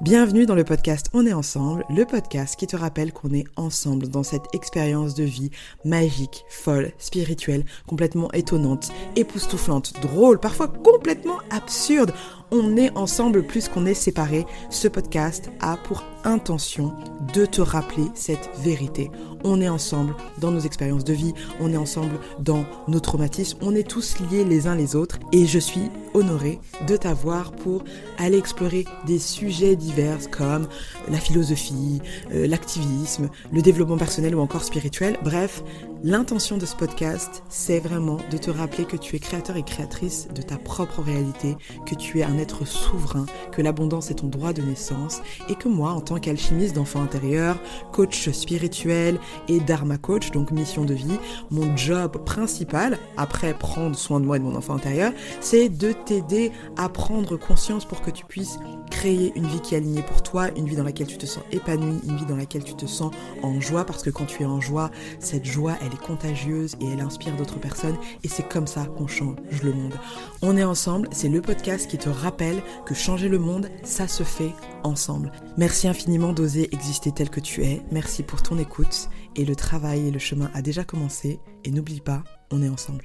Bienvenue dans le podcast On est ensemble, le podcast qui te rappelle qu'on est ensemble dans cette expérience de vie magique, folle, spirituelle, complètement étonnante, époustouflante, drôle, parfois complètement absurde. On est ensemble plus qu'on est séparés. Ce podcast a pour intention de te rappeler cette vérité. On est ensemble dans nos expériences de vie, on est ensemble dans nos traumatismes, on est tous liés les uns les autres et je suis honorée de t'avoir pour aller explorer des sujets divers comme la philosophie, l'activisme, le développement personnel ou encore spirituel. Bref, l'intention de ce podcast, c'est vraiment de te rappeler que tu es créateur et créatrice de ta propre réalité, que tu es un être souverain, que l'abondance est ton droit de naissance et que moi, en tant qu'alchimiste d'enfant intérieur, coach spirituel et dharma coach, donc mission de vie, mon job principal, après prendre soin de moi et de mon enfant intérieur, c'est de t'aider à prendre conscience pour que tu puisses créer une vie qui est alignée pour toi, une vie dans laquelle tu te sens épanoui, une vie dans laquelle tu te sens en joie, parce que quand tu es en joie, cette joie, elle est contagieuse et elle inspire d'autres personnes et c'est comme ça qu'on change le monde. On est ensemble, c'est le podcast qui te rappelle que changer le monde, ça se fait ensemble. Merci infiniment d'oser exister tel que tu es, merci pour ton écoute et le travail et le chemin a déjà commencé et n'oublie pas, on est ensemble.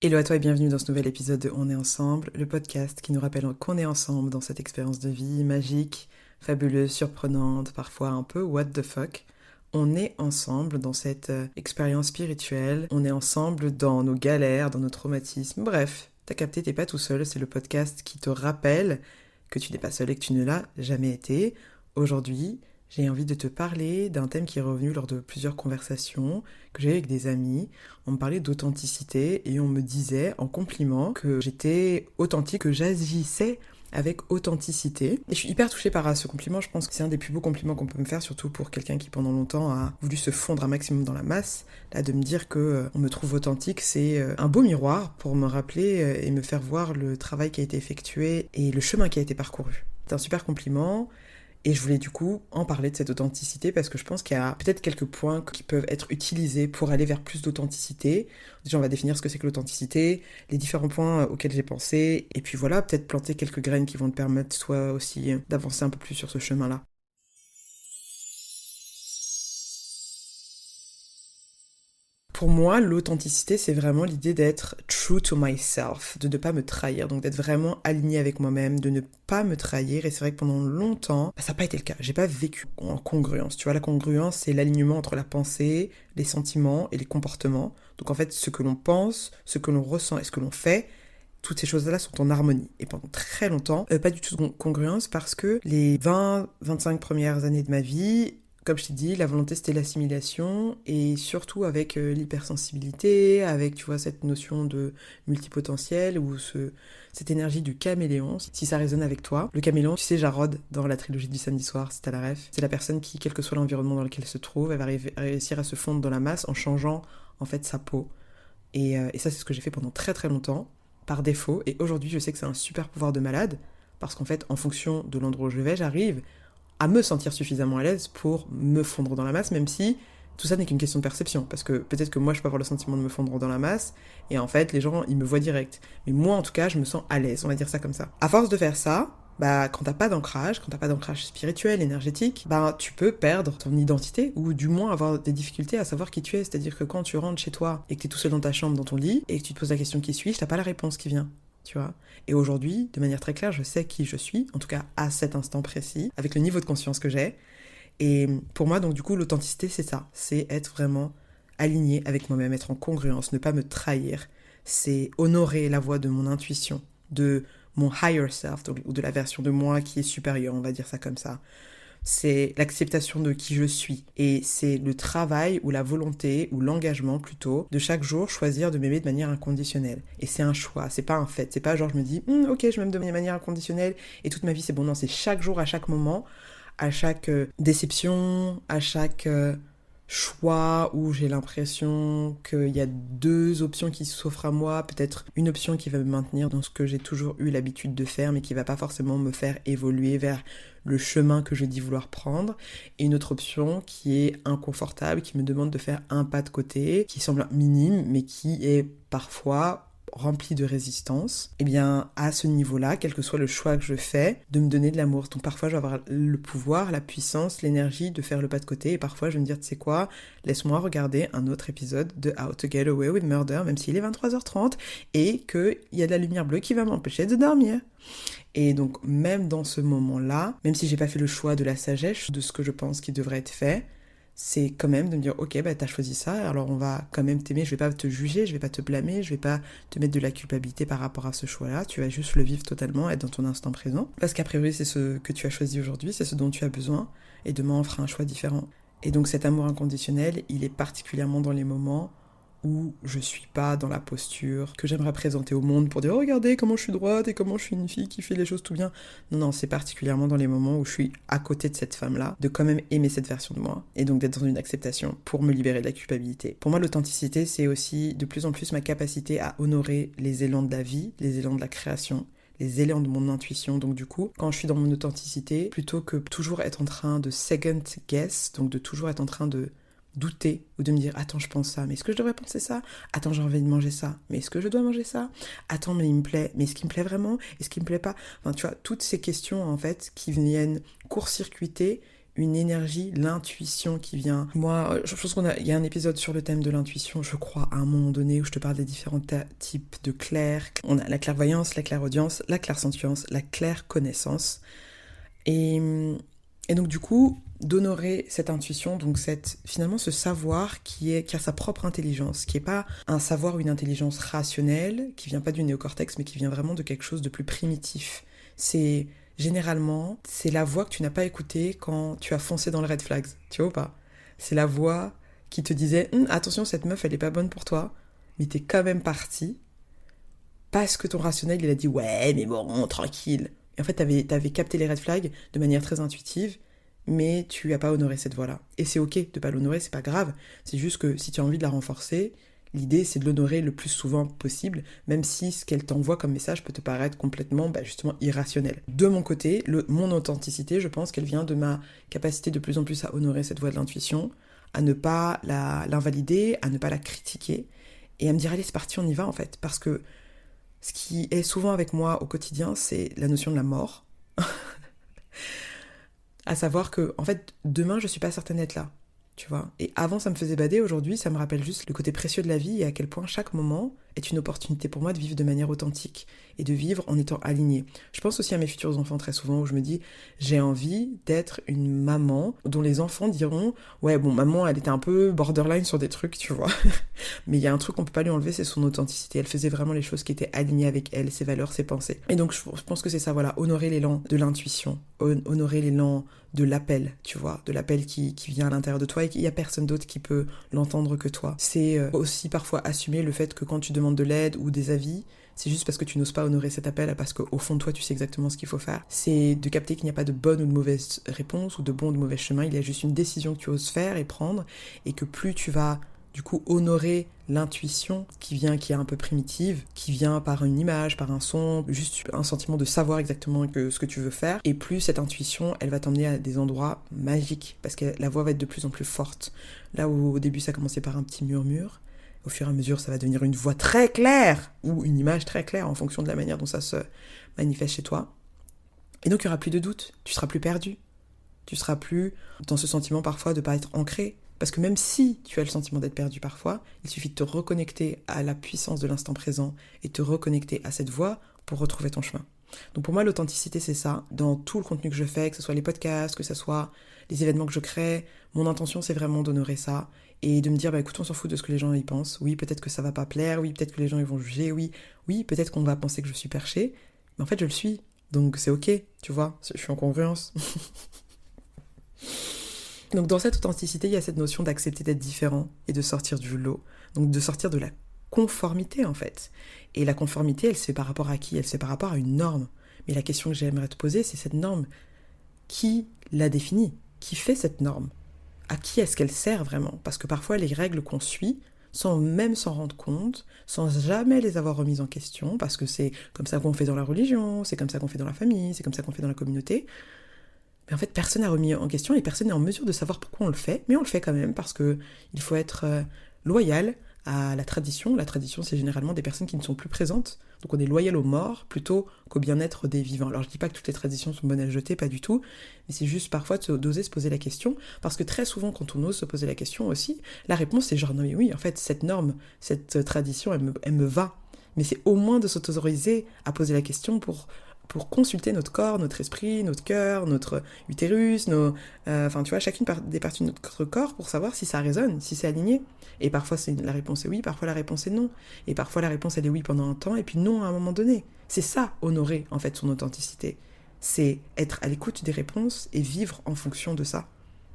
Hello à toi et bienvenue dans ce nouvel épisode de On est ensemble, le podcast qui nous rappelle qu'on est ensemble dans cette expérience de vie magique, fabuleuse, surprenante, parfois un peu what the fuck. On est ensemble dans cette expérience spirituelle, on est ensemble dans nos galères, dans nos traumatismes, bref, t'as capté, t'es pas tout seul, c'est le podcast qui te rappelle que tu n'es pas seul et que tu ne l'as jamais été. Aujourd'hui, j'ai envie de te parler d'un thème qui est revenu lors de plusieurs conversations que j'ai eues avec des amis. On me parlait d'authenticité et on me disait en compliment que j'étais authentique, que j'agissais avec authenticité. Et je suis hyper touchée par ce compliment, je pense que c'est un des plus beaux compliments qu'on peut me faire, surtout pour quelqu'un qui pendant longtemps a voulu se fondre un maximum dans la masse. Là, de me dire que on me trouve authentique, c'est un beau miroir pour me rappeler et me faire voir le travail qui a été effectué et le chemin qui a été parcouru. C'est un super compliment. Et je voulais du coup en parler de cette authenticité parce que je pense qu'il y a peut-être quelques points qui peuvent être utilisés pour aller vers plus d'authenticité. Déjà, on va définir ce que c'est que l'authenticité, les différents points auxquels j'ai pensé, et puis voilà, peut-être planter quelques graines qui vont te permettre toi aussi d'avancer un peu plus sur ce chemin-là. Pour moi, l'authenticité, c'est vraiment l'idée d'être true to myself, de ne pas me trahir, donc d'être vraiment aligné avec moi-même, de ne pas me trahir. Et c'est vrai que pendant longtemps, ça n'a pas été le cas. J'ai pas vécu en congruence. Tu vois, la congruence, c'est l'alignement entre la pensée, les sentiments et les comportements. Donc en fait, ce que l'on pense, ce que l'on ressent et ce que l'on fait, toutes ces choses-là sont en harmonie. Et pendant très longtemps, pas du tout de congruence parce que les 20-25 premières années de ma vie, comme je t'ai dit, la volonté c'était l'assimilation et surtout avec l'hypersensibilité, avec tu vois cette notion de multipotentiel ou cette énergie du caméléon, si ça résonne avec toi. Le caméléon, tu sais, Jarod dans la trilogie du samedi soir, c'est à la ref, c'est la personne qui, quel que soit l'environnement dans lequel elle se trouve, elle va réussir à se fondre dans la masse en changeant en fait sa peau. Et ça c'est ce que j'ai fait pendant très très longtemps, par défaut, et aujourd'hui je sais que c'est un super pouvoir de malade, parce qu'en fait en fonction de l'endroit où je vais, j'arrive à me sentir suffisamment à l'aise pour me fondre dans la masse, même si tout ça n'est qu'une question de perception, parce que peut-être que moi je peux avoir le sentiment de me fondre dans la masse, et en fait les gens ils me voient direct, mais moi en tout cas je me sens à l'aise, on va dire ça comme ça. À force de faire ça, quand t'as pas d'ancrage spirituel, énergétique, tu peux perdre ton identité, ou du moins avoir des difficultés à savoir qui tu es, c'est-à-dire que quand tu rentres chez toi, et que t'es tout seul dans ta chambre, dans ton lit, et que tu te poses la question qui suis-je, t'as pas la réponse qui vient. Tu vois. Et aujourd'hui, de manière très claire, je sais qui je suis, en tout cas à cet instant précis, avec le niveau de conscience que j'ai. Et pour moi, donc du coup, l'authenticité, c'est ça. C'est être vraiment aligné avec moi-même, être en congruence, ne pas me trahir. C'est honorer la voix de mon intuition, de mon higher self, ou de la version de moi qui est supérieure, on va dire ça comme ça. C'est l'acceptation de qui je suis. Et c'est le travail ou la volonté ou l'engagement plutôt de chaque jour choisir de m'aimer de manière inconditionnelle. Et c'est un choix, c'est pas un fait. C'est pas genre je me dis ok je m'aime de manière inconditionnelle et toute ma vie c'est bon. Non, c'est chaque jour, à chaque moment, à chaque déception, à chaque choix où j'ai l'impression qu'il y a deux options qui s'offrent à moi, peut-être une option qui va me maintenir dans ce que j'ai toujours eu l'habitude de faire mais qui va pas forcément me faire évoluer vers le chemin que je dis vouloir prendre, et une autre option qui est inconfortable, qui me demande de faire un pas de côté, qui semble minime mais qui est parfois remplie de résistance, eh bien, à ce niveau-là, quel que soit le choix que je fais, de me donner de l'amour. Donc parfois, je vais avoir le pouvoir, la puissance, l'énergie de faire le pas de côté, et parfois, je vais me dire, tu sais quoi, laisse-moi regarder un autre épisode de How to Get Away with Murder, même s'il est 23h30, et qu'il y a de la lumière bleue qui va m'empêcher de dormir. Et donc, même dans ce moment-là, même si j'ai pas fait le choix de la sagesse, de ce que je pense qui devrait être fait, c'est quand même de me dire, ok, bah t'as choisi ça, alors on va quand même t'aimer, je vais pas te juger, je vais pas te blâmer, je vais pas te mettre de la culpabilité par rapport à ce choix-là, tu vas juste le vivre totalement, être dans ton instant présent. Parce qu'a priori, c'est ce que tu as choisi aujourd'hui, c'est ce dont tu as besoin, et demain on fera un choix différent. Et donc cet amour inconditionnel, il est particulièrement dans les moments où je suis pas dans la posture que j'aimerais présenter au monde pour dire « Oh, regardez comment je suis droite et comment je suis une fille qui fait les choses tout bien ». Non, c'est particulièrement dans les moments où je suis à côté de cette femme-là, de quand même aimer cette version de moi, et donc d'être dans une acceptation pour me libérer de la culpabilité. Pour moi, l'authenticité, c'est aussi de plus en plus ma capacité à honorer les élans de la vie, les élans de la création, les élans de mon intuition. Donc du coup, quand je suis dans mon authenticité, plutôt que toujours être en train de second guess, donc de toujours être en train de douter ou de me dire attends je pense ça mais est-ce que je devrais penser ça, attends j'ai envie de manger ça mais est-ce que je dois manger ça, attends mais il me plaît mais est-ce qu'il me plaît vraiment, est-ce qu'il me plaît pas, enfin tu vois toutes ces questions en fait qui viennent court-circuiter une énergie, l'intuition qui vient. Moi je pense il y a un épisode sur le thème de l'intuition, je crois à un moment donné où je te parle des différents types de clair. On a la clairvoyance, la clairaudience, la clairsentience, la clairconnaissance et donc du coup, d'honorer cette intuition, donc finalement ce savoir qui a sa propre intelligence, qui n'est pas un savoir ou une intelligence rationnelle, qui vient pas du néocortex, mais qui vient vraiment de quelque chose de plus primitif. Généralement, c'est la voix que tu n'as pas écoutée quand tu as foncé dans le red flags, tu vois ou pas ? C'est la voix qui te disait « Attention, cette meuf, elle est pas bonne pour toi », mais t'es quand même parti, parce que ton rationnel, il a dit « Ouais, mais bon, tranquille ». Et en fait, t'avais capté les red flags de manière très intuitive, mais tu n'as pas honoré cette voix-là. Et c'est ok de pas l'honorer, c'est pas grave. C'est juste que si tu as envie de la renforcer, l'idée c'est de l'honorer le plus souvent possible, même si ce qu'elle t'envoie comme message peut te paraître complètement, justement, irrationnel. De mon côté, mon authenticité, je pense qu'elle vient de ma capacité de plus en plus à honorer cette voix de l'intuition, à ne pas l'invalider, à ne pas la critiquer, et à me dire allez c'est parti, on y va en fait. Parce que ce qui est souvent avec moi au quotidien, c'est la notion de la mort. À savoir que, en fait, demain, je suis pas certaine d'être là, tu vois. Et avant, ça me faisait bader, aujourd'hui, ça me rappelle juste le côté précieux de la vie et à quel point chaque moment est une opportunité pour moi de vivre de manière authentique et de vivre en étant alignée. Je pense aussi à mes futurs enfants très souvent où je me dis, j'ai envie d'être une maman dont les enfants diront, ouais, bon, maman, elle était un peu borderline sur des trucs, tu vois. Mais il y a un truc qu'on peut pas lui enlever, c'est son authenticité. Elle faisait vraiment les choses qui étaient alignées avec elle, ses valeurs, ses pensées. Et donc, je pense que c'est ça, voilà, honorer l'élan de l'intuition, honorer l'élan de l'appel, tu vois, de l'appel qui vient à l'intérieur de toi et qu'il n'y a personne d'autre qui peut l'entendre que toi. C'est aussi parfois assumer le fait que quand tu demandes de l'aide ou des avis, c'est juste parce que tu n'oses pas honorer cet appel, parce qu'au fond de toi, tu sais exactement ce qu'il faut faire. C'est de capter qu'il n'y a pas de bonne ou de mauvaise réponse, ou de bon ou de mauvais chemin, il y a juste une décision que tu oses faire et prendre, et que plus tu vas du coup honorer l'intuition qui est un peu primitive, qui vient par une image, par un son, juste un sentiment de savoir exactement ce que tu veux faire, et plus cette intuition, elle va t'emmener à des endroits magiques, parce que la voix va être de plus en plus forte. Là où au début ça commençait par un petit murmure, au fur et à mesure ça va devenir une voix très claire, ou une image très claire en fonction de la manière dont ça se manifeste chez toi. Et donc il n'y aura plus de doute, tu seras plus perdu, tu seras plus dans ce sentiment parfois de pas être ancré. Parce que même si tu as le sentiment d'être perdu parfois, il suffit de te reconnecter à la puissance de l'instant présent et te reconnecter à cette voix pour retrouver ton chemin. Donc pour moi, l'authenticité, c'est ça. Dans tout le contenu que je fais, que ce soit les podcasts, que ce soit les événements que je crée, mon intention, c'est vraiment d'honorer ça et de me dire, écoute, on s'en fout de ce que les gens y pensent. Oui, peut-être que ça va pas plaire. Oui, peut-être que les gens ils vont juger. Oui, peut-être qu'on va penser que je suis perché. Mais en fait, je le suis. Donc c'est ok, tu vois. Je suis en congruence. Donc dans cette authenticité, il y a cette notion d'accepter d'être différent et de sortir du lot. Donc de sortir de la conformité en fait. Et la conformité, elle se fait par rapport à qui ? Elle se fait par rapport à une norme. Mais la question que j'aimerais te poser, c'est cette norme. Qui la définit ? Qui fait cette norme ? À qui est-ce qu'elle sert vraiment ? Parce que parfois les règles qu'on suit, sans même s'en rendre compte, sans jamais les avoir remises en question, parce que c'est comme ça qu'on fait dans la religion, c'est comme ça qu'on fait dans la famille, c'est comme ça qu'on fait dans la communauté. Mais en fait, personne n'a remis en question et personne n'est en mesure de savoir pourquoi on le fait, mais on le fait quand même parce que il faut être loyal à la tradition. La tradition, c'est généralement des personnes qui ne sont plus présentes. Donc on est loyal aux morts plutôt qu'au bien-être des vivants. Alors je dis pas que toutes les traditions sont bonnes à jeter, pas du tout, mais c'est juste parfois d'oser se poser la question, parce que très souvent quand on ose se poser la question aussi, la réponse c'est genre non mais oui, en fait cette norme, cette tradition, elle me va. Mais c'est au moins de s'autoriser à poser la question pour consulter notre corps, notre esprit, notre cœur, notre utérus, enfin tu vois, chacune des parties de notre corps pour savoir si ça résonne, si c'est aligné. Et parfois la réponse est oui, parfois la réponse est non. Et parfois la réponse elle est oui pendant un temps et puis non à un moment donné. C'est ça, honorer en fait son authenticité. C'est être à l'écoute des réponses et vivre en fonction de ça.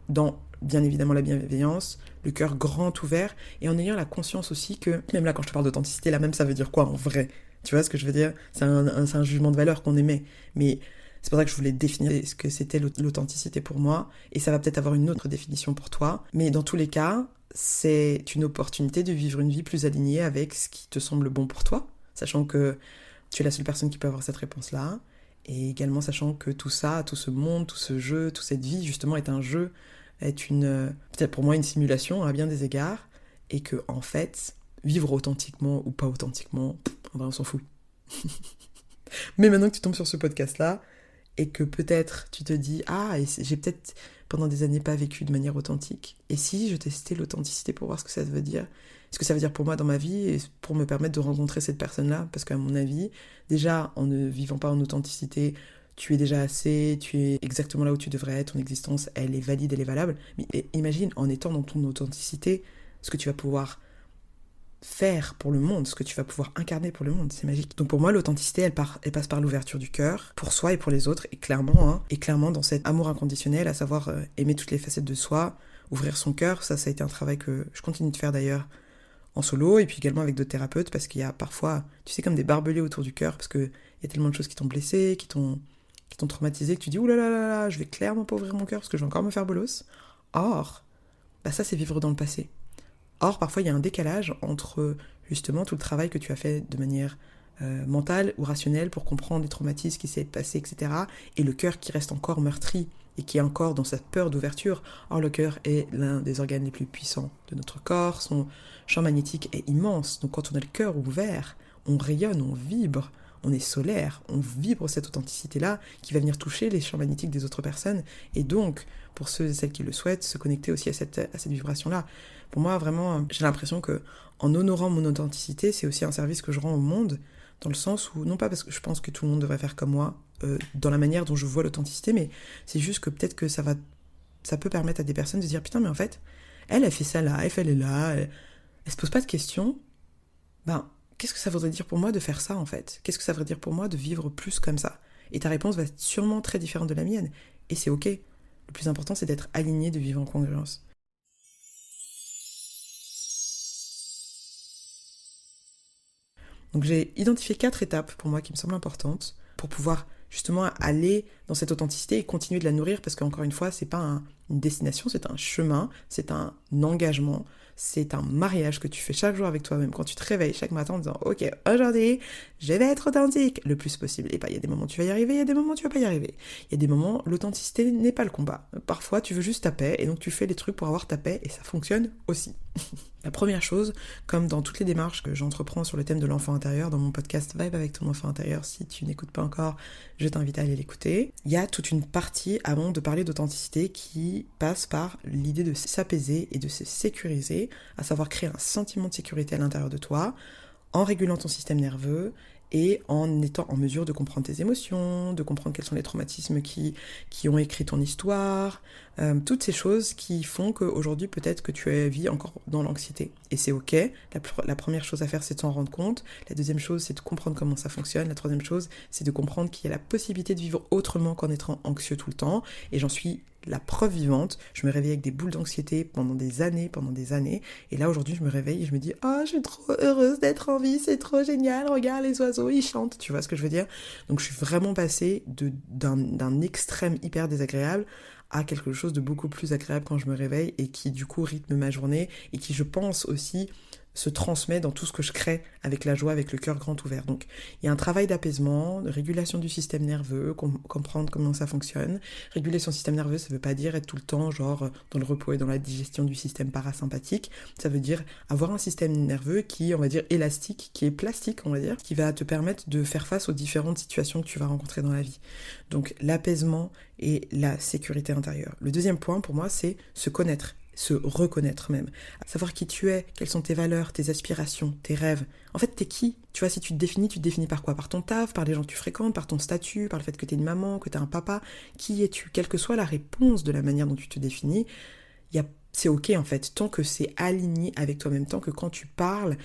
Dans bien évidemment la bienveillance, le cœur grand ouvert et en ayant la conscience aussi que, même là quand je te parle d'authenticité, là même ça veut dire quoi en vrai? Tu vois ce que je veux dire? C'est un jugement de valeur qu'on émet. Mais c'est pour ça que je voulais définir ce que c'était l'authenticité pour moi. Et ça va peut-être avoir une autre définition pour toi. Mais dans tous les cas, c'est une opportunité de vivre une vie plus alignée avec ce qui te semble bon pour toi. Sachant que tu es la seule personne qui peut avoir cette réponse-là. Et également sachant que tout ça, tout ce monde, tout ce jeu, toute cette vie, justement, est un jeu, est peut-être pour moi une simulation à bien des égards. Et que, en fait, vivre authentiquement ou pas authentiquement, en vrai, on s'en fout. Mais maintenant que tu tombes sur ce podcast-là, et que peut-être tu te dis « Ah, j'ai peut-être pendant des années pas vécu de manière authentique. Et si je testais l'authenticité pour voir ce que ça veut dire, ce que ça veut dire pour moi dans ma vie, et pour me permettre de rencontrer cette personne-là ?» Parce qu'à mon avis, déjà, en ne vivant pas en authenticité, tu es déjà assez, tu es exactement là où tu devrais être, ton existence, elle est valide, elle est valable. Mais imagine, en étant dans ton authenticité, ce que tu vas pouvoir faire pour le monde, ce que tu vas pouvoir incarner pour le monde, c'est magique. Donc pour moi, l'authenticité, elle passe par l'ouverture du cœur, pour soi et pour les autres, et clairement dans cet amour inconditionnel, à savoir aimer toutes les facettes de soi, ouvrir son cœur, ça a été un travail que je continue de faire d'ailleurs en solo, et puis également avec d'autres thérapeutes, parce qu'il y a parfois, tu sais, comme des barbelés autour du cœur, parce qu'il y a tellement de choses qui t'ont blessé, qui t'ont traumatisé, que tu dis « Ouh là là là là, je vais clairement pas ouvrir mon cœur, parce que je vais encore me faire bolos ». Or, bah ça c'est vivre dans le passé. Or, parfois, il y a un décalage entre, justement, tout le travail que tu as fait de manière mentale ou rationnelle pour comprendre les traumatismes qui s'est passé, etc., et le cœur qui reste encore meurtri et qui est encore dans cette peur d'ouverture. Or, le cœur est l'un des organes les plus puissants de notre corps, son champ magnétique est immense. Donc, quand on a le cœur ouvert, on rayonne, on vibre, on est solaire, on vibre cette authenticité-là qui va venir toucher les champs magnétiques des autres personnes, et donc, pour ceux et celles qui le souhaitent, se connecter aussi à cette vibration-là. Pour moi, vraiment, j'ai l'impression que en honorant mon authenticité, c'est aussi un service que je rends au monde, dans le sens où, non pas parce que je pense que tout le monde devrait faire comme moi, dans la manière dont je vois l'authenticité, mais c'est juste que peut-être que ça peut permettre à des personnes de se dire « Putain, mais en fait, elle fait ça live, elle est là, elle se pose pas de questions. Ben, qu'est-ce que ça voudrait dire pour moi de faire ça, en fait? Qu'est-ce que ça voudrait dire pour moi de vivre plus comme ça ?» Et ta réponse va être sûrement très différente de la mienne. Et c'est ok. Le plus important, c'est d'être aligné, de vivre en congruence. Donc j'ai identifié 4 étapes pour moi qui me semblent importantes pour pouvoir justement aller dans cette authenticité et continuer de la nourrir, parce qu'encore une fois, c'est pas une destination, c'est un chemin, c'est un engagement, c'est un mariage que tu fais chaque jour avec toi-même, quand tu te réveilles chaque matin en disant « Ok, aujourd'hui, je vais être authentique le plus possible. » Et pas, il y a des moments où tu vas y arriver, il y a des moments où tu vas pas y arriver. Il y a des moments, l'authenticité n'est pas le combat. Parfois, tu veux juste ta paix, et donc tu fais les trucs pour avoir ta paix, et ça fonctionne aussi. La première chose, comme dans toutes les démarches que j'entreprends sur le thème de l'enfant intérieur, dans mon podcast Vibe avec ton enfant intérieur, si tu n'écoutes pas encore, je t'invite à aller l'écouter. Il y a toute une partie, avant de parler d'authenticité, qui passe par l'idée de s'apaiser et de se sécuriser, à savoir créer un sentiment de sécurité à l'intérieur de toi, en régulant ton système nerveux et en étant en mesure de comprendre tes émotions, de comprendre quels sont les traumatismes qui ont écrit ton histoire, toutes ces choses qui font qu'aujourd'hui peut-être que tu vis encore dans l'anxiété. Et c'est ok, la première chose à faire c'est de s'en rendre compte, la deuxième chose c'est de comprendre comment ça fonctionne, la troisième chose c'est de comprendre qu'il y a la possibilité de vivre autrement qu'en étant anxieux tout le temps, et j'en suis la preuve vivante. Je me réveillais avec des boules d'anxiété pendant des années, et là aujourd'hui je me réveille et je me dis « Oh, je suis trop heureuse d'être en vie, c'est trop génial, regarde les oiseaux, ils chantent », tu vois ce que je veux dire? Donc je suis vraiment passée d'un extrême hyper désagréable à quelque chose de beaucoup plus agréable quand je me réveille, et qui du coup rythme ma journée, et qui je pense aussi se transmet dans tout ce que je crée avec la joie, avec le cœur grand ouvert. Donc il y a un travail d'apaisement, de régulation du système nerveux, comprendre comment ça fonctionne. Réguler son système nerveux, ça veut pas dire être tout le temps genre dans le repos et dans la digestion du système parasympathique. Ça veut dire avoir un système nerveux qui est, on va dire, élastique, qui est plastique, on va dire, qui va te permettre de faire face aux différentes situations que tu vas rencontrer dans la vie. Donc l'apaisement et la sécurité intérieure. Le deuxième point pour moi, c'est se connaître. Se reconnaître même. Savoir qui tu es, quelles sont tes valeurs, tes aspirations, tes rêves. En fait, t'es qui? Tu vois, si tu te définis par quoi? Par ton taf, par les gens que tu fréquentes, par ton statut, par le fait que t'es une maman, que t'es un papa. Qui es-tu? Quelle que soit la réponse de la manière dont tu te définis, c'est ok en fait, tant que c'est aligné avec toi-même, tant que quand tu parles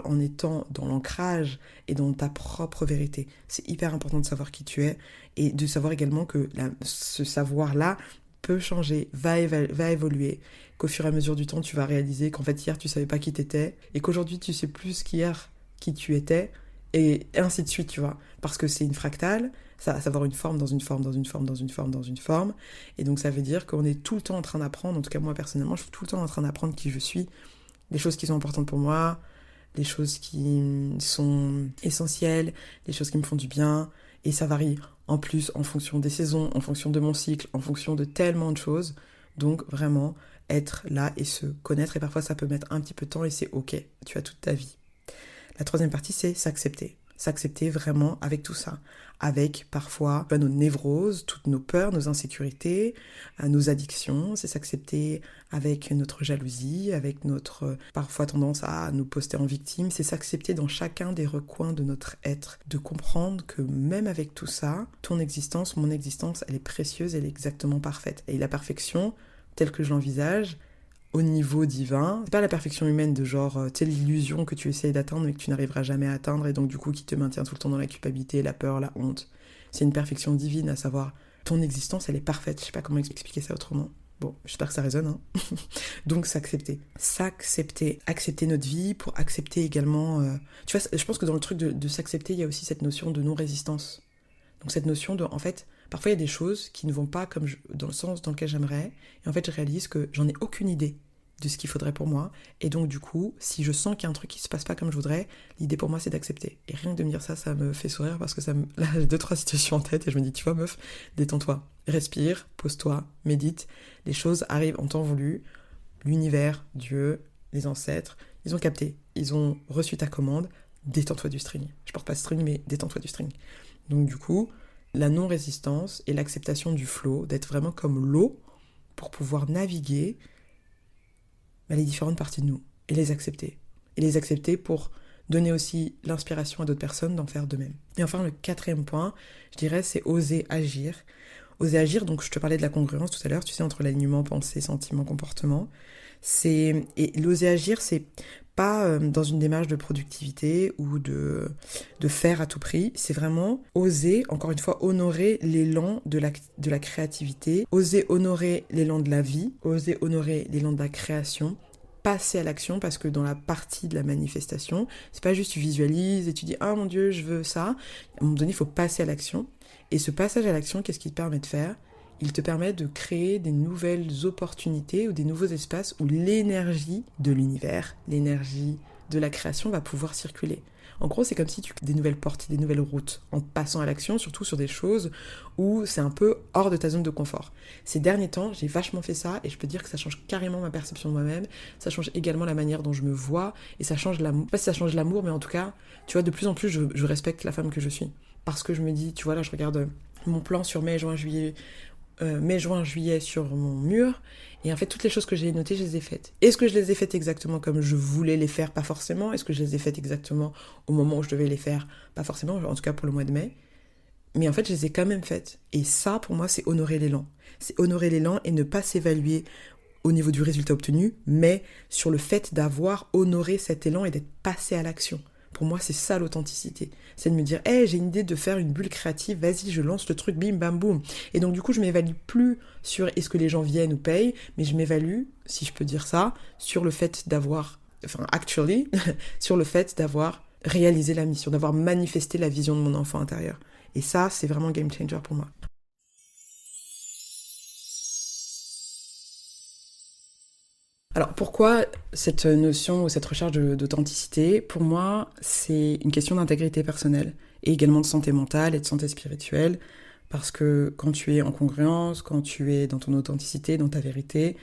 en étant dans l'ancrage et dans ta propre vérité. C'est hyper important de savoir qui tu es et de savoir également que ce savoir-là peut changer, va évoluer, qu'au fur et à mesure du temps, tu vas réaliser qu'en fait, hier, tu savais pas qui t'étais, et qu'aujourd'hui, tu sais plus qu'hier qui tu étais, et ainsi de suite, tu vois. Parce que c'est une fractale, ça va avoir une forme dans une forme, dans une forme, dans une forme, dans une forme, et donc ça veut dire qu'on est tout le temps en train d'apprendre, en tout cas moi, personnellement, je suis tout le temps en train d'apprendre qui je suis, les choses qui sont importantes pour moi, les choses qui sont essentielles, les choses qui me font du bien, et ça varie en plus en fonction des saisons, en fonction de mon cycle, en fonction de tellement de choses. Donc vraiment être là et se connaître, et parfois ça peut mettre un petit peu de temps et c'est ok, tu as toute ta vie. La troisième partie, c'est s'accepter. S'accepter vraiment avec tout ça. Avec parfois nos névroses, toutes nos peurs, nos insécurités, nos addictions. C'est s'accepter avec notre jalousie, avec notre parfois tendance à nous poster en victime. C'est s'accepter dans chacun des recoins de notre être. De comprendre que même avec tout ça, ton existence, mon existence, elle est précieuse, elle est exactement parfaite. Et la perfection, telle que je l'envisage, au niveau divin, c'est pas la perfection humaine de genre, tu sais, l'illusion que tu essayes d'atteindre mais que tu n'arriveras jamais à atteindre et donc du coup qui te maintient tout le temps dans la culpabilité, la peur, la honte. C'est une perfection divine, à savoir, ton existence, elle est parfaite. Je sais pas comment expliquer ça autrement. Bon, j'espère que ça résonne, hein. Donc s'accepter. S'accepter. Accepter notre vie pour accepter également... Tu vois, je pense que dans le truc de s'accepter, il y a aussi cette notion de non-résistance. Donc cette notion de, en fait, parfois il y a des choses qui ne vont pas dans le sens dans lequel j'aimerais, et en fait je réalise que j'en ai aucune idée de ce qu'il faudrait pour moi, et donc du coup, si je sens qu'il y a un truc qui se passe pas comme je voudrais, l'idée pour moi c'est d'accepter. Et rien que de me dire ça, ça me fait sourire parce que là j'ai 2-3 situations en tête et je me dis, tu vois meuf, détends-toi, respire, pose-toi, médite, les choses arrivent en temps voulu, l'univers, Dieu, les ancêtres, ils ont capté, ils ont reçu ta commande, détends-toi du string. Je porte pas string, mais détends-toi du string. Donc du coup, la non-résistance et l'acceptation du flow, d'être vraiment comme l'eau pour pouvoir naviguer les différentes parties de nous et les accepter. Et les accepter pour donner aussi l'inspiration à d'autres personnes d'en faire de même. Et enfin, le quatrième point, je dirais, c'est oser agir. Oser agir, donc je te parlais de la congruence tout à l'heure, tu sais, entre l'alignement, pensée, sentiment, comportement. Et l'oser agir, c'est pas dans une démarche de productivité ou de faire à tout prix, c'est vraiment oser, encore une fois, honorer l'élan de la créativité, oser honorer l'élan de la vie, oser honorer l'élan de la création, passer à l'action, parce que dans la partie de la manifestation, c'est pas juste tu visualises et tu dis « Ah mon Dieu, je veux ça ». À un moment donné, il faut passer à l'action. Et ce passage à l'action, qu'est-ce qu'il te permet de faire ? Il te permet de créer des nouvelles opportunités ou des nouveaux espaces où l'énergie de l'univers, l'énergie de la création va pouvoir circuler. En gros, c'est comme si tu crées des nouvelles portes, des nouvelles routes en passant à l'action, surtout sur des choses où c'est un peu hors de ta zone de confort. Ces derniers temps, j'ai vachement fait ça et je peux dire que ça change carrément ma perception de moi-même. Ça change également la manière dont je me vois et ça change l'amour. Pas si ça change l'amour, mais en tout cas, tu vois, de plus en plus, je respecte la femme que je suis. Parce que je me dis, tu vois, là, je regarde mon plan sur mai, juin, juillet sur mon mur, et en fait toutes les choses que j'ai notées, je les ai faites. Est-ce que je les ai faites exactement comme je voulais les faire? Pas forcément. Est-ce que je les ai faites exactement au moment où je devais les faire? Pas forcément, en tout cas pour le mois de mai. Mais en fait, je les ai quand même faites. Et ça, pour moi, c'est honorer l'élan. C'est honorer l'élan et ne pas s'évaluer au niveau du résultat obtenu, mais sur le fait d'avoir honoré cet élan et d'être passé à l'action. Pour moi, c'est ça l'authenticité. C'est de me dire, hey, j'ai une idée de faire une bulle créative, vas-y, je lance le truc, bim, bam, boum. Et donc, du coup, je m'évalue plus sur est-ce que les gens viennent ou payent, mais je m'évalue, si je peux dire ça, sur le fait d'avoir, sur le fait d'avoir réalisé la mission, d'avoir manifesté la vision de mon enfant intérieur. Et ça, c'est vraiment game changer pour moi. Alors pourquoi cette notion ou cette recherche d'authenticité? Pour moi, c'est une question d'intégrité personnelle et également de santé mentale et de santé spirituelle. Parce que quand tu es en congruence, quand tu es dans ton authenticité, dans ta vérité,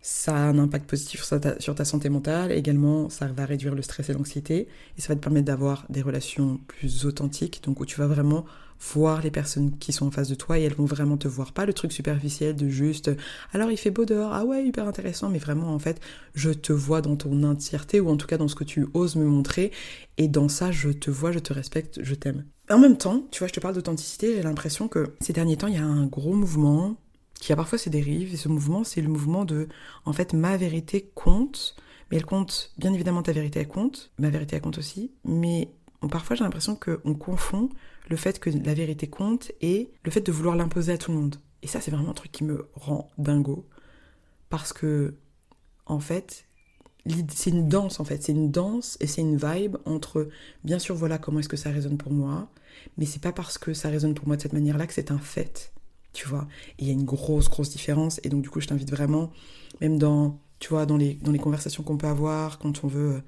ça a un impact positif sur ta santé mentale. Également, ça va réduire le stress et l'anxiété. Et ça va te permettre d'avoir des relations plus authentiques, donc où tu vas vraiment voir les personnes qui sont en face de toi et elles vont vraiment te voir. Pas le truc superficiel de juste alors il fait beau dehors, ah ouais, hyper intéressant, mais vraiment en fait, je te vois dans ton entièreté ou en tout cas dans ce que tu oses me montrer et dans ça, je te vois, je te respecte, je t'aime. En même temps, tu vois, je te parle d'authenticité, j'ai l'impression que ces derniers temps, il y a un gros mouvement qui a parfois ses dérives, et ce mouvement, c'est le mouvement de, en fait, ma vérité compte, mais elle compte, bien évidemment, ta vérité, elle compte, ma vérité, elle compte aussi, mais parfois, j'ai l'impression qu'on confond le fait que la vérité compte et le fait de vouloir l'imposer à tout le monde. Et ça, c'est vraiment un truc qui me rend dingo, parce que, en fait, c'est une danse, en fait, c'est une danse et c'est une vibe entre, bien sûr, voilà comment est-ce que ça résonne pour moi, mais c'est pas parce que ça résonne pour moi de cette manière-là que c'est un fait, tu vois. Et il y a une grosse différence, et donc du coup, je t'invite vraiment, même dans, tu vois, dans les conversations qu'on peut avoir, quand on veut,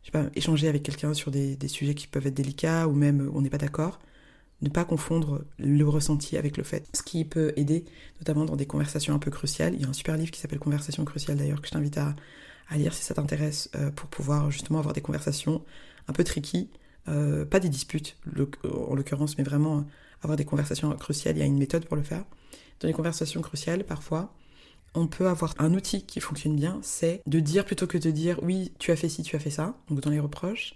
je sais pas, échanger avec quelqu'un sur des sujets qui peuvent être délicats, ou même on n'est pas d'accord, ne pas confondre le ressenti avec le fait. Ce qui peut aider, notamment dans des conversations un peu cruciales, il y a un super livre qui s'appelle Conversations cruciales d'ailleurs, que je t'invite à lire si ça t'intéresse, pour pouvoir justement avoir des conversations un peu tricky, pas des disputes en l'occurrence, mais vraiment avoir des conversations cruciales. Il y a une méthode pour le faire. Dans les conversations cruciales, parfois, on peut avoir un outil qui fonctionne bien, c'est de dire, plutôt que de dire oui, tu as fait ci, tu as fait ça, donc dans les reproches,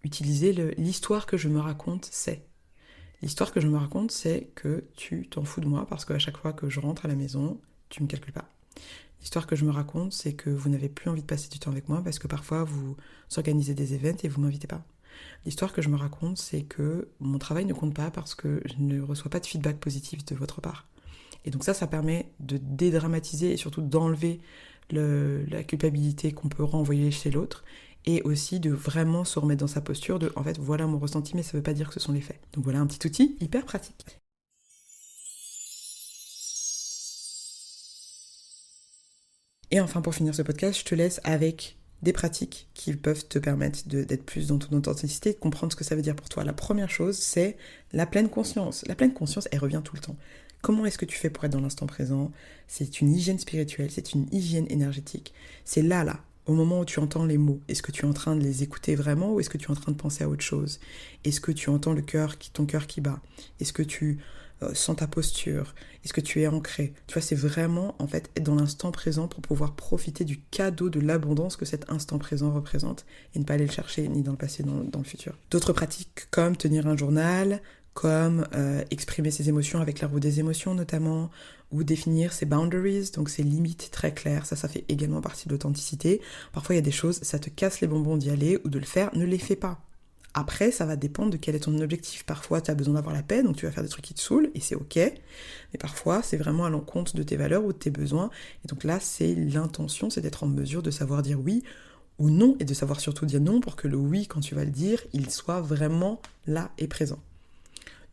utiliser l'histoire que je me raconte, c'est. L'histoire que je me raconte, c'est que tu t'en fous de moi parce qu'à chaque fois que je rentre à la maison, tu me calcules pas. L'histoire que je me raconte, c'est que vous n'avez plus envie de passer du temps avec moi parce que parfois vous organisez des events et vous m'invitez pas. L'histoire que je me raconte, c'est que mon travail ne compte pas parce que je ne reçois pas de feedback positif de votre part. Et donc ça permet de dédramatiser et surtout d'enlever la culpabilité qu'on peut renvoyer chez l'autre et aussi de vraiment se remettre dans sa posture de, en fait, voilà mon ressenti, mais ça veut pas dire que ce sont les faits. Donc voilà un petit outil hyper pratique. Et enfin, pour finir ce podcast, je te laisse avec des pratiques qui peuvent te permettre d'être plus dans ton authenticité, de comprendre ce que ça veut dire pour toi. La première chose, c'est la pleine conscience. La pleine conscience, elle revient tout le temps. Comment est-ce que tu fais pour être dans l'instant présent? C'est une hygiène spirituelle, c'est une hygiène énergétique. C'est là, au moment où tu entends les mots. Est-ce que tu es en train de les écouter vraiment ou est-ce que tu es en train de penser à autre chose? Est-ce que tu entends ton cœur qui bat? Est-ce que tu sens ta posture? Est-ce que tu es ancré? Tu vois, c'est vraiment, en fait, être dans l'instant présent pour pouvoir profiter du cadeau de l'abondance que cet instant présent représente et ne pas aller le chercher ni dans le passé, ni dans le futur. D'autres pratiques comme tenir un journal, comme exprimer ses émotions avec la roue des émotions notamment, ou définir ses boundaries, donc ses limites très claires, ça fait également partie de l'authenticité. Parfois il y a des choses, ça te casse les bonbons d'y aller ou de le faire, ne les fais pas. Après, ça va dépendre de quel est ton objectif. Parfois, tu as besoin d'avoir la paix, donc tu vas faire des trucs qui te saoulent, et c'est ok. Mais parfois, c'est vraiment à l'encontre de tes valeurs ou de tes besoins. Et donc là, c'est l'intention, c'est d'être en mesure de savoir dire oui ou non, et de savoir surtout dire non pour que le oui, quand tu vas le dire, il soit vraiment là et présent.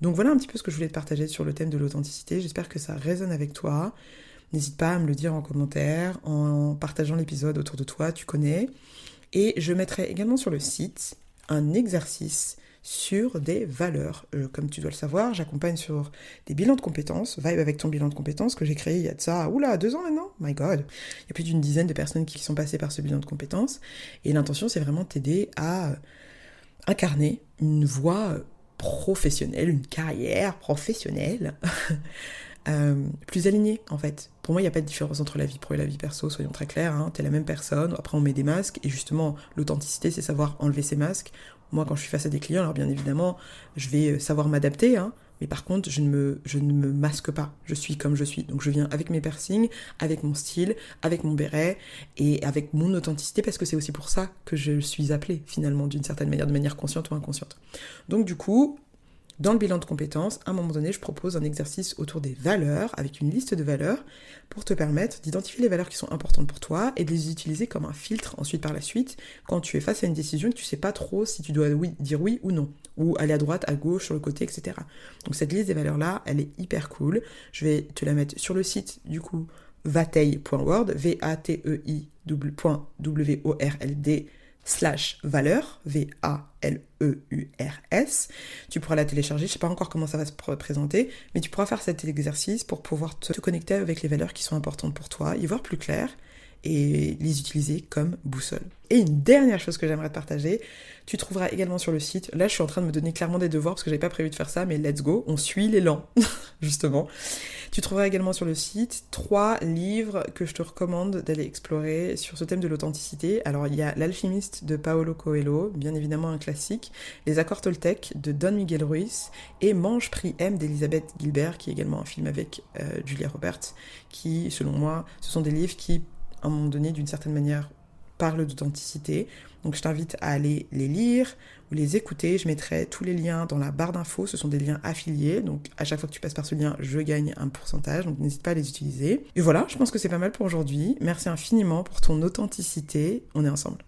Donc voilà un petit peu ce que je voulais te partager sur le thème de l'authenticité. J'espère que ça résonne avec toi. N'hésite pas à me le dire en commentaire, en partageant l'épisode autour de toi, tu connais. Et je mettrai également sur le site un exercice sur des valeurs. Comme tu dois le savoir, j'accompagne sur des bilans de compétences, Vibe avec ton bilan de compétences, que j'ai créé il y a de ça, 2 ans maintenant, my god. Il y a plus d'une dizaine de personnes qui sont passées par ce bilan de compétences. Et l'intention, c'est vraiment de t'aider à incarner une voie professionnelle, une carrière professionnelle plus alignée en fait. Pour moi, il n'y a pas de différence entre la vie pro et la vie perso, soyons très clairs, hein. T'es la même personne, après on met des masques, et justement, l'authenticité, c'est savoir enlever ces masques. Moi, quand je suis face à des clients, alors bien évidemment, je vais savoir m'adapter, hein, mais par contre, je ne me masque pas, je suis comme je suis. Donc je viens avec mes piercings, avec mon style, avec mon béret, et avec mon authenticité, parce que c'est aussi pour ça que je suis appelée, finalement, d'une certaine manière, de manière consciente ou inconsciente. Donc du coup, dans le bilan de compétences, à un moment donné, je propose un exercice autour des valeurs, avec une liste de valeurs, pour te permettre d'identifier les valeurs qui sont importantes pour toi et de les utiliser comme un filtre ensuite par la suite, quand tu es face à une décision et que tu sais pas trop si tu dois dire oui ou non, ou aller à droite, à gauche, sur le côté, etc. Donc cette liste des valeurs-là, elle est hyper cool. Je vais te la mettre sur le site, du coup, vatei.world, vatei.world/valeur, VALEURS. Tu pourras la télécharger, je sais pas encore comment ça va se présenter, mais tu pourras faire cet exercice pour pouvoir te connecter avec les valeurs qui sont importantes pour toi, y voir plus clair et les utiliser comme boussole. Et une dernière chose que j'aimerais te partager, tu trouveras également sur le site, là je suis en train de me donner clairement des devoirs parce que j'avais pas prévu de faire ça, mais let's go, on suit l'élan, justement. Tu trouveras également sur le site 3 livres que je te recommande d'aller explorer sur ce thème de l'authenticité. Alors il y a L'Alchimiste de Paulo Coelho, bien évidemment un classique, Les Accords Toltec de Don Miguel Ruiz et Mange, Prie, Aime d'Elizabeth Gilbert, qui est également un film avec Julia Roberts, qui selon moi, ce sont des livres qui, à un moment donné, d'une certaine manière, parlent d'authenticité. Donc je t'invite à aller les lire ou les écouter. Je mettrai tous les liens dans la barre d'infos. Ce sont des liens affiliés. Donc à chaque fois que tu passes par ce lien, je gagne un pourcentage. Donc n'hésite pas à les utiliser. Et voilà, je pense que c'est pas mal pour aujourd'hui. Merci infiniment pour ton authenticité. On est ensemble.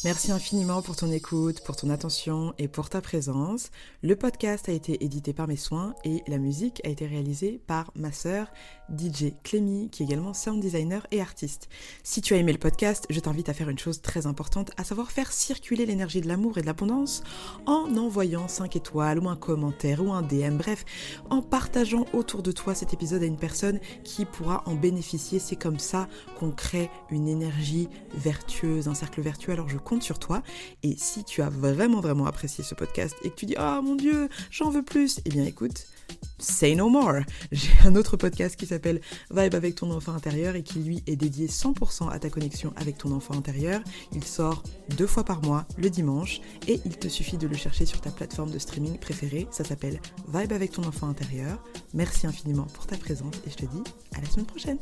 Merci infiniment pour ton écoute, pour ton attention et pour ta présence. Le podcast a été édité par mes soins et la musique a été réalisée par ma sœur DJ Clémy, qui est également sound designer et artiste. Si tu as aimé le podcast, je t'invite à faire une chose très importante, à savoir faire circuler l'énergie de l'amour et de l'abondance en envoyant 5 étoiles ou un commentaire ou un DM, bref, en partageant autour de toi cet épisode à une personne qui pourra en bénéficier. C'est comme ça qu'on crée une énergie vertueuse, un cercle vertueux. Alors je compte sur toi, et si tu as vraiment apprécié ce podcast et que tu dis « Ah mon Dieu, j'en veux plus !» Eh bien écoute, say no more. J'ai un autre podcast qui s'appelle Vibe avec ton enfant intérieur et qui lui est dédié 100% à ta connexion avec ton enfant intérieur. Il sort 2 fois par mois, le dimanche, et il te suffit de le chercher sur ta plateforme de streaming préférée. Ça s'appelle Vibe avec ton enfant intérieur. Merci infiniment pour ta présence et je te dis à la semaine prochaine.